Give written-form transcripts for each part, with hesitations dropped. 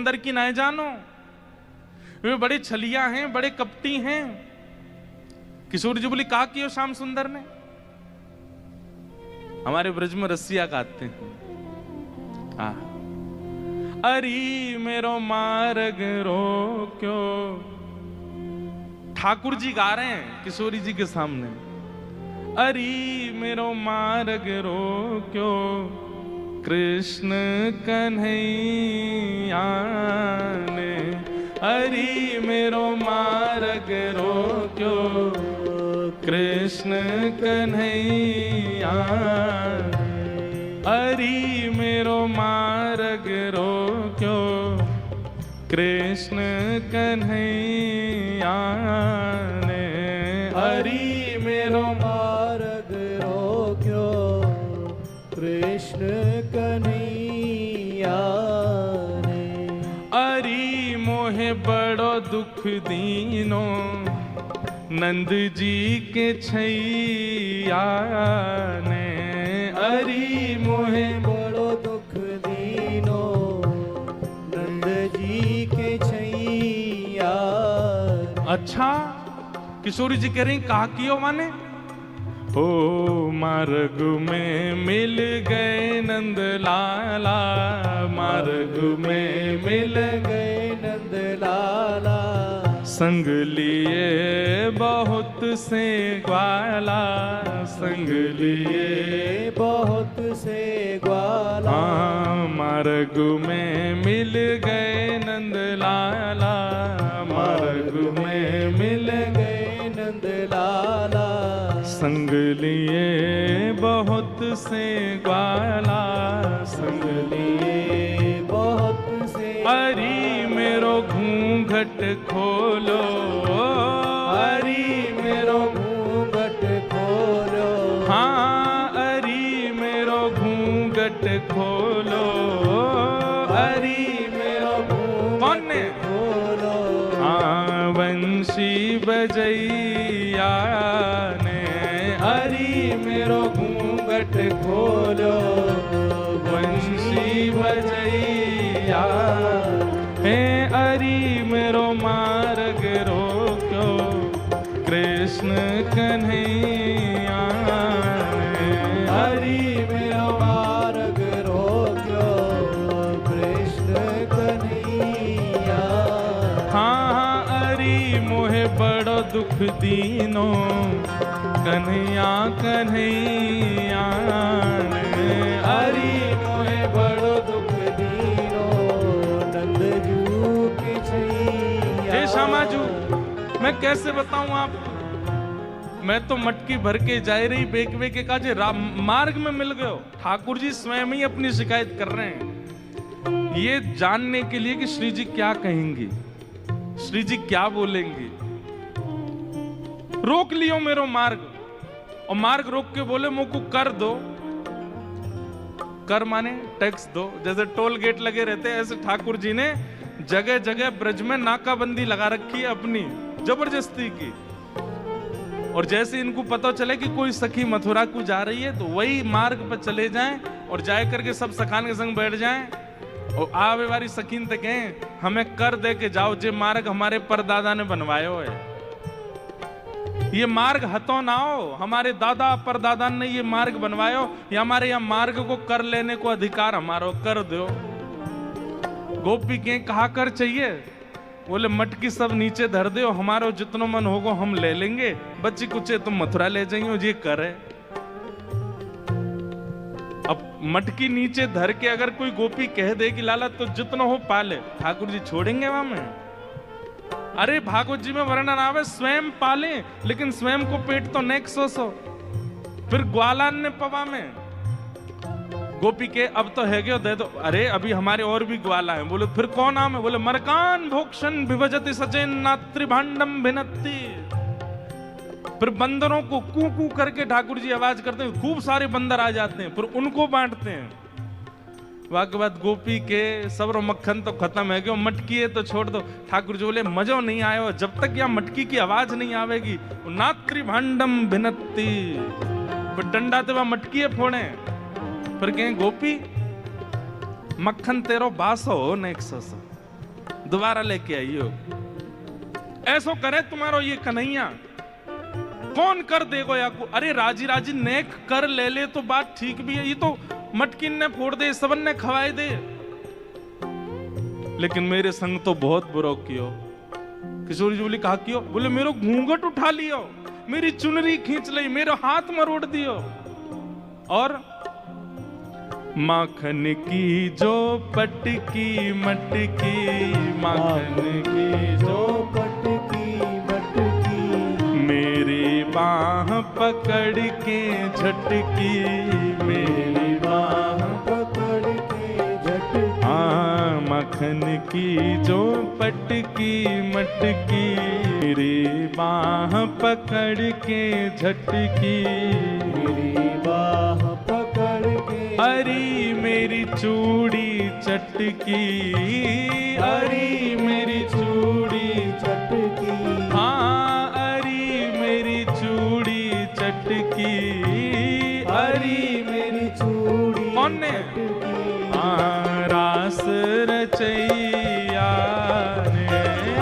सुंदर की ना जानो, वे बड़े छलिया हैं, बड़े कपटी हैं। किशोर जी बोली कहा कियो श्याम सुंदर ने? हमारे ब्रज में रसिया गाते हैं, अरी मेरो मार्ग रोक्यो। ठाकुर जी गा रहे हैं किशोरी जी के सामने, अरी मेरो मार्ग रोक्यो कृष्ण कन्हैया ने। अरी मेरो मार्ग रोक्यो कृष्ण कन्हैया। अरी मेरो मार्ग रोक्यो कृष्ण कन्हैया ने। अरी मेरो मार्ग रोक्यो कृष्ण कन्हैया ने। अरी मोहे बड़ो दुख दीनो नंद जी के छैया ने। अरी मोहे बड़ो दुख दीनो नंद जी के छैया। अच्छा, किशोरी जी कह रही कहा कियो माने? ओ मार्ग में मिल गए नंद लाला, मार्ग में मिल गए नंद लाला। संग लिए बहुत से ग्वाला, संग लिए बहुत से ग्वाला। हाँ, मार्ग में मिल गए नंद लाला, मार्ग में मिल गए नंद लाला। संग लिए बहुत से ग्वाला, संग लिए बहुत से। अरी मेरो घूंघट खोलो, अरी मेरो घूंघट खोलो। हाँ, अरी मेरो घूंघट खोलो। अरी मेरो कौन ने? खोलो। हाँ, बंशी बजैया ने। अरी मेरो घूंघट खोलो। बंशी बजैया हे। अरी मेरो मार्ग रोक्यो कृष्ण कन्हैया ने। अरी मेरो मार्ग रोक्यो कृष्ण कन्हैया। हाँ, अरी मोहे बड़ो दुख दीनो कन्हैया कन्हैया ने। अरी मोहे बड़ो दुख दीनो नंदजू के छैया। हे श्यामाजू, मैं कैसे बताऊं आप? मैं तो मटकी भर के जा रही बेक बेके काजे मार्ग में मिल गए। ठाकुर जी स्वयं ही अपनी शिकायत कर रहे हैं, ये जानने के लिए कि श्री जी क्या कहेंगी, श्री जी क्या बोलेंगी। रोक लियो मेरो मार्ग, और मार्ग रोक के बोले मुझको कर दो। कर माने टैक्स दो, जैसे टोल गेट लगे रहते हैं ऐसे ठाकुर जी ने जगह जगह ब्रज में नाकाबंदी लगा रखी है अपनी जबरदस्ती की। और जैसे इनको पता चले कि कोई सखी मथुरा को जा रही है तो वही मार्ग पर चले जाएं और जाए करके सब सखान के संग बैठ जाएं और आवे वाली सखीन तक कहें हमें कर दे के जाओ, जे मार्ग हमारे परदादा ने बनवायो है। ये मार्ग हतो ना हो, हमारे दादा परदादा ने ये मार्ग बनवायो, या हमारे यहाँ मार्ग को कर लेने को अधिकार हमारो, कर दो। गोपी के कहा कर चाहिए? बोले मटकी सब नीचे धर दो, हमारो जितनो मन होगो हम ले लेंगे, बच्ची कुचे तुम मथुरा ले जाइयो, ये करे। अब मटकी नीचे धर के अगर कोई गोपी कह दे कि लाला तो जितनो हो पाले, ठाकुर जी छोड़ेंगे वहां में? अरे भागवत जी में वर्णन आवे स्वयं पाले, लेकिन स्वयं को पेट तो नेक सो फिर ग्वालान ने पवा में गोपी के अब तो है गयो दे दो। अरे अभी हमारे और भी ग्वाला हैं। बोले फिर कौन नाम है? बोले मरकान भोक्षण विभजति सचेन नात्री भांडम भिनत्ति। फिर बंदरों को कू कू करके ठाकुर जी आवाज करते हैं, खूब सारे बंदर आ जाते हैं, फिर उनको बांटते हैं। वहां के बाद गोपी के सबरो मक्खन तो खत्म है गयो, मटकी है तो छोड़ दो। ठाकुर जी बोले मजो नहीं आयो जब तक यहाँ मटकी की आवाज नहीं आवेगी। नात्री भांडम भिनत्ति, फिर डंडा ते वहां मटकी है फोड़े। फिर कहें गोपी मक्खन तेरो बासो हो नेक सो, दोबारा लेके आइयो। ऐसो करे तुम्हारो ये कन्हैया, कौन कर देगो या को? अरे राजी राजी नेक कर ले ले तो बात ठीक भी है, ये तो मटकिन ने फोड़ दे, सबन ने खवाए दे, लेकिन मेरे संग तो बहुत बुरा कियो। किशोरी जी बोली कहा कियो? बोले मेरो घूंघट उठा लियो, मेरी चुनरी खींच ली, मेरा हाथ मरोड़ दियो, और माखन की जो पटकी मटकी, माखन की जो पटकी मटकी, मेरी बाह पकड़ के झटकी, मेरी बाह पकड़ के झटकी, हाँ माखन की जो पटकी मटकी, मेरी बाह पकड़ के झटकी, मेरी बाह पकड़ के, अरी मेरी चूड़ी चटकी, अरी मेरी चूड़ी चटकी, हाँ अरी मेरी चूड़ी चटकी, अरी मेरी चूड़ी कौन ने? चटकी, हाँ रास रचैया ने,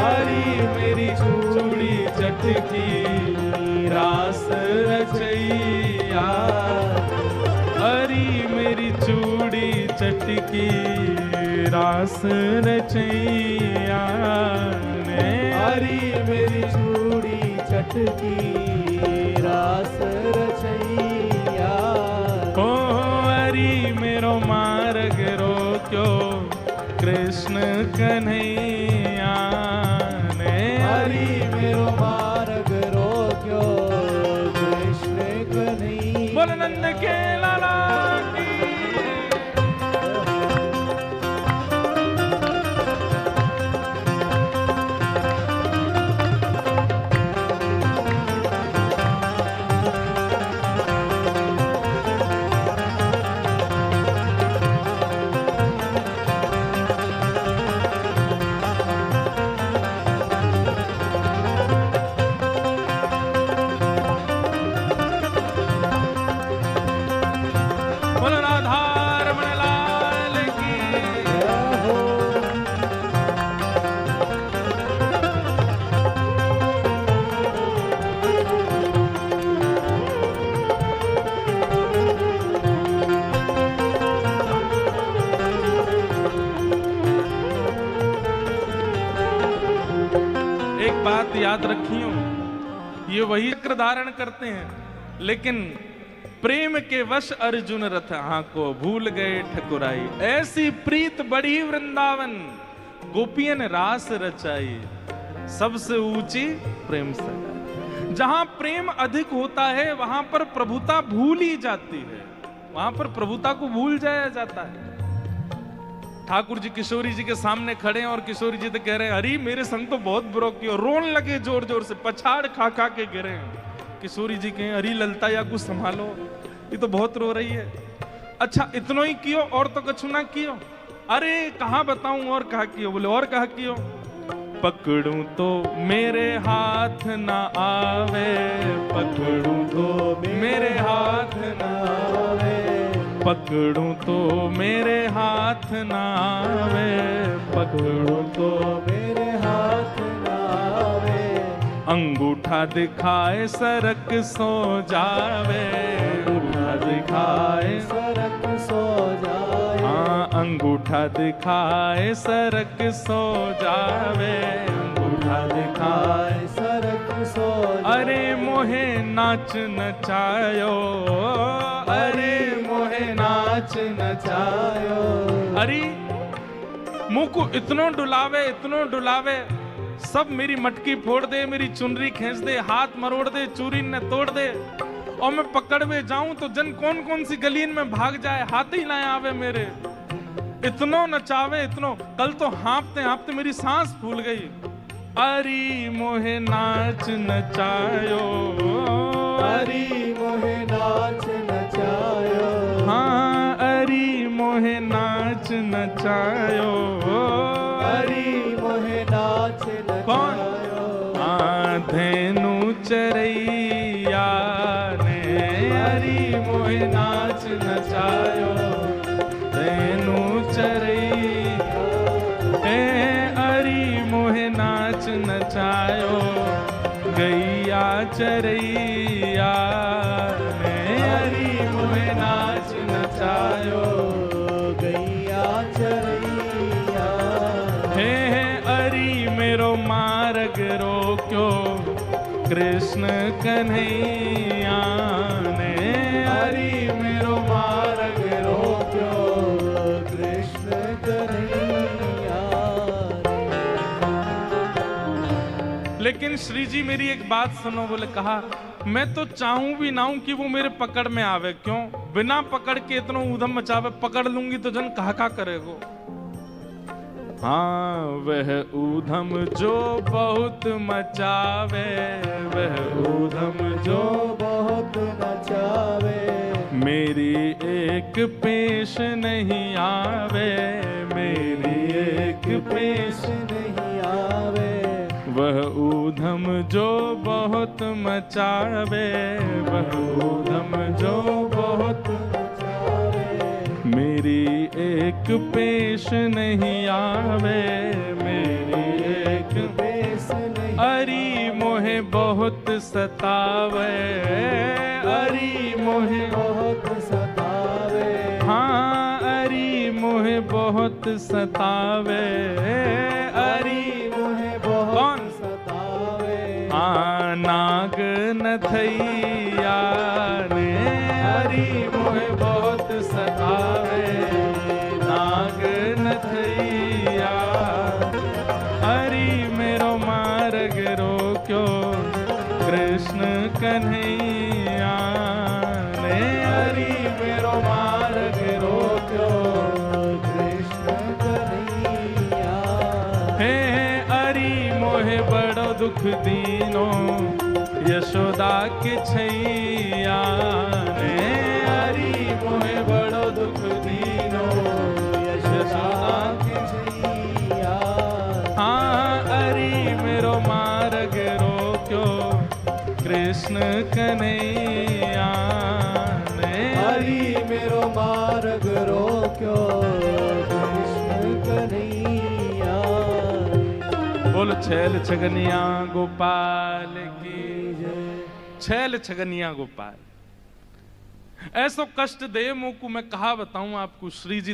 अरी मेरी चूड़ी चटकी, रास रचैया, अरी मेरी चूड़ी चटकी, रास रचैया ने, हरी मेरी चूड़ी चटकी, रास रचैया, ओ अरी मेरो मार्ग रोक्यो कृष्ण कन्हैया ने, हरी मेरो मार्ग रोक्यो कृष्ण कन्हैया। बोल नंद के लाला की। बोल राधा रमण लाल की। एक बात याद रखियो, ये वही चक्र धारण करते हैं, लेकिन प्रेम के वश अर्जुन रथ को भूल गए ठकुराई, ऐसी प्रीत बढ़ी वृंदावन, गोपियन रास रचाई, सबसे ऊंची प्रेम सगाई। जहां प्रेम अधिक होता है वहां पर प्रभुता भूल ही जाती है, वहां पर प्रभुता को भूल जाया जाता है। ठाकुर जी किशोरी जी के सामने खड़े हैं और किशोरी जी तो कह रहे हैं अरे मेरे संग तो बहुत बुरा किया, रोन लगे जोर जोर से, पछाड़ खा खा के गिरे हैं। किशोरी जी कहें अरे ललता या कुछ संभालो, ये तो बहुत रो रही है। अच्छा इतनो ही कियो और तो कछु ना कियो? अरे कहाँ बताऊं और कहा कियो? बोले और कहा कियो? पकड़ूं तो मेरे हाथ ना आवे, पकड़ूं तो मेरे हाथ ना आवे, पकड़ूं तो मेरे हाथ ना आवे, पकड़ूं तो मेरे हाथ ना आवे, अंगूठा दिखाए सरक सो जावे, अंगूठा दिखाए सरक सो जाए, हाँ अंगूठा दिखाए सरक सो जावे, अंगूठा दिखाए सरक सो जाए, अरे मोहे नाच नचायो, अरे मोहे नाच नचायो, अरे मुंह को इतनो डुलावे, इतनो डुलावे, सब मेरी मटकी फोड़ दे, मेरी चुनरी खींच दे, हाथ मरोड़ दे, चूरी ने तोड़ दे, और मैं पकड़ में जाऊं तो जन कौन कौन सी गलीन में भाग जाए, हाथ ही ना आवे मेरे। इतनो नचावे इतनो, कल तो हाँपते हाँपते मेरी सांस फूल गई। अरी मोहे नाच नचायो, अरी मोहे नाच नचायो, हाँ अरी मोहे नाच नचायो, अरी मोहे नाच कौन? नचायो, धेनु चरैया ने, अरी मोहे नाच नचायो, धेनु चरैया नाच नचायो गैया चरैया ने हरि मोहे नाच नचायो गैया चरैया हे अरी मेरो मार्ग रोक्यो कृष्ण कन्हैया ने हरि मेरो मार्ग रोक्यो कृष्ण कन्हैया लेकिन श्री जी मेरी एक बात सुनो। बोले कहा मैं तो चाहूं भी ना हूं कि वो मेरे पकड़ में आवे। क्यों? बिना पकड़ के इतना ऊधम मचावे। पकड़ लूंगी तो जन कहा करेगो। हाँ वह ऊधम जो बहुत मचावे, वह ऊधम जो बहुत नचावे मेरी एक पेश नहीं आवे, मेरी एक पेश नहीं आवे वह ऊधम जो बहुत मचावे, वह ऊधम जो बहुत नचावे मेरी एक पेश नहीं आवे, मेरी एक बेस नहीं अरी मोहे बहुत सतावे, अरी मोहे बहुत सतावे हाँ अरी मोहे बहुत सतावे, अरी मोहे बहुत कौन? सतावे नाग नथैया ने हरी मोहे बहुत सतावे, नाग नथैया हरी मेरो मार्ग रोक्यो कृष्ण कन्हैया ने हरी मेरो मार्ग रोक्यो कृष्ण कन्हैया हे अरी मोहे बड़ो दुख दीनो यशोदा के छैया ने हरी मोहे बड़ो दुख दीनो यशोदा के छैया हाँ अरी मेरो मार्ग रोक्यो कृष्ण कन्हैया ने हरि मेरो मार्ग रोक्यो कृष्ण कन्हैया बोल छैल छगनिया गोपाल की जय छैल छगनिया गोपाल। ऐसो कष्ट दे मुँह को मैं कहा बताऊं आपको। श्री जी